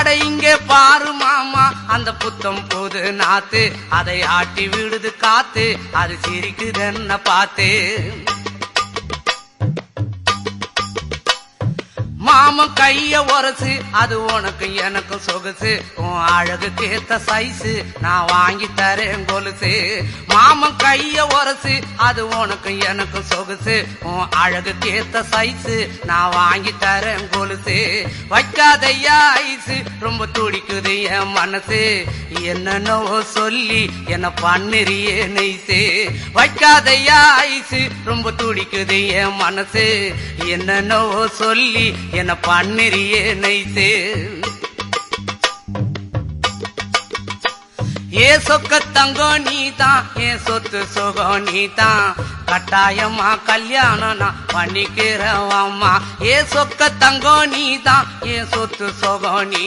அட இங்கே பாரு மாமா அந்த புத்தம் புது நாத்து, அதை ஆட்டி விடுது காத்து, அது சிரிக்குதுன்ன பார்த்து. மாமன் கைய உரசு, அது உனக்கு எனக்கு சொகுசு, உன் அழகுக்கு ஏத்த சைஸு நான் வாங்கி தரேன் கொலுசு. மாமன் கைய உரசு, அது உனக்கு எனக்கு சொகுசு, உன் அழகுக்கு ஏத்த சைஸு நான் வாங்கி தரேன் கொலுசு. வைக்காதையா ஐசு, ரொம்ப துடிக்குது என் மனசு, என்னன்னோ சொல்லி என்ன பண்ணுறியே நெய்சு. வைக்காதையா ஐசு, ரொம்ப துடிக்குது என் மனசு, என்னன்னோ சொல்லி என்ன பண்ணுறியே நைசே. ஏ சொக்க தங்கம் நீதான், ஏன் சொத்து சுகம் நீதான், கட்டாயமா கல்யாணம் நான் பண்ணிக்கிறவம்மா. ஏ சொக்க தங்கம் நீதான், ஏன் சொத்து சுகம் நீ